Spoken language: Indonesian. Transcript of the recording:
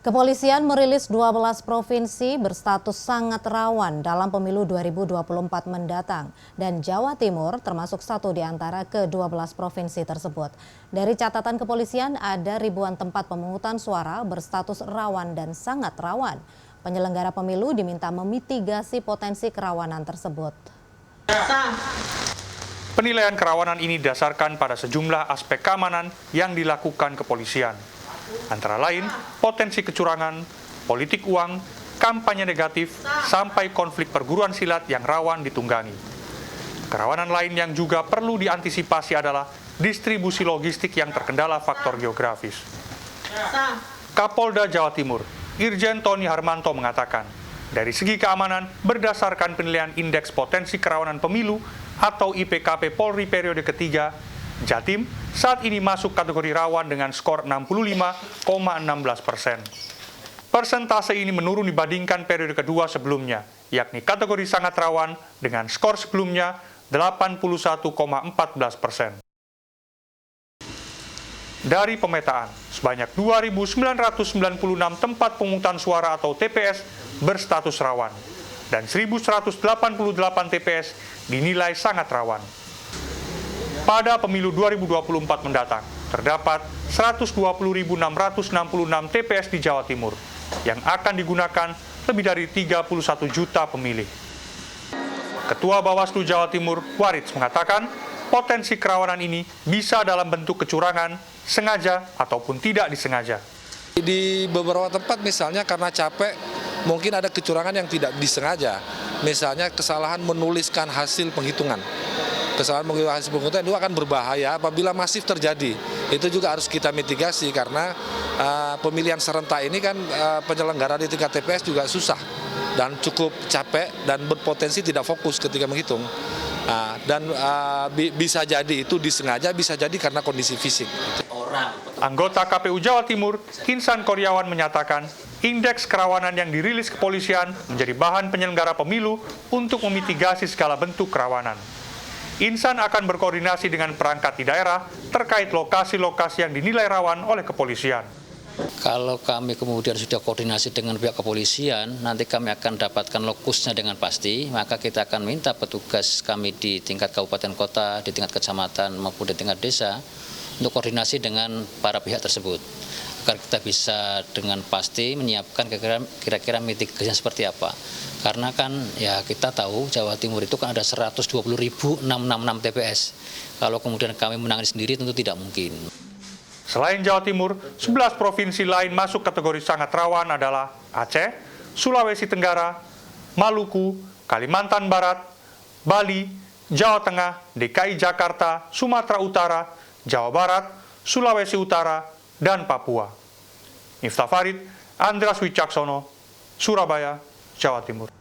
Kepolisian merilis 12 provinsi berstatus sangat rawan dalam pemilu 2024 mendatang dan Jawa Timur termasuk satu di antara ke-12 provinsi tersebut. Dari catatan kepolisian ada ribuan tempat pemungutan suara berstatus rawan dan sangat rawan. Penyelenggara pemilu diminta memitigasi potensi kerawanan tersebut. Penilaian kerawanan ini didasarkan pada sejumlah aspek keamanan yang dilakukan kepolisian. Antara lain, potensi kecurangan, politik uang, kampanye negatif, sampai konflik perguruan silat yang rawan ditunggangi. Kerawanan lain yang juga perlu diantisipasi adalah distribusi logistik yang terkendala faktor geografis. Kapolda Jawa Timur, Irjen Tony Harmanto mengatakan, dari segi keamanan, berdasarkan penilaian Indeks Potensi Kerawanan Pemilu atau IPKP Polri periode ketiga, Jatim saat ini masuk kategori rawan dengan skor 65,16%. Persentase ini menurun dibandingkan periode kedua sebelumnya, yakni kategori sangat rawan dengan skor sebelumnya 81,14%. Dari pemetaan, sebanyak 2.996 tempat pemungutan suara atau TPS berstatus rawan, dan 1.188 TPS dinilai sangat rawan. Pada pemilu 2024 mendatang, terdapat 120.666 TPS di Jawa Timur yang akan digunakan lebih dari 31 juta pemilih. Ketua Bawaslu Jawa Timur, Warits, mengatakan potensi kerawanan ini bisa dalam bentuk kecurangan, sengaja ataupun tidak disengaja. Di beberapa tempat misalnya karena capek, mungkin ada kecurangan yang tidak disengaja. Misalnya kesalahan menuliskan hasil penghitungan. Kesalahan menggunakan hasil penghitungan itu akan berbahaya apabila masif terjadi. Itu juga harus kita mitigasi karena pemilihan serentak ini kan penyelenggara di tingkat TPS juga susah dan cukup capek dan berpotensi tidak fokus ketika menghitung. Bisa jadi itu disengaja, bisa jadi karena kondisi fisik. Anggota KPU Jawa Timur, Insan Koryawan, menyatakan indeks kerawanan yang dirilis kepolisian menjadi bahan penyelenggara pemilu untuk memitigasi segala bentuk kerawanan. Insan akan berkoordinasi dengan perangkat di daerah terkait lokasi-lokasi yang dinilai rawan oleh kepolisian. Kalau kami kemudian sudah koordinasi dengan pihak kepolisian, nanti kami akan dapatkan lokusnya dengan pasti, maka kita akan minta petugas kami di tingkat kabupaten kota, di tingkat kecamatan maupun di tingkat desa untuk koordinasi dengan para pihak tersebut. Agar kita bisa dengan pasti menyiapkan kira-kira mitigasinya seperti apa. Karena kan ya kita tahu Jawa Timur itu kan ada 120.666 TPS. Kalau kemudian kami menangani sendiri tentu tidak mungkin. Selain Jawa Timur, 11 provinsi lain masuk kategori sangat rawan adalah Aceh, Sulawesi Tenggara, Maluku, Kalimantan Barat, Bali, Jawa Tengah, DKI Jakarta, Sumatera Utara, Jawa Barat, Sulawesi Utara, dan Papua. Miftah Farid, Andras Wicaksono, Surabaya, Jawa Timur.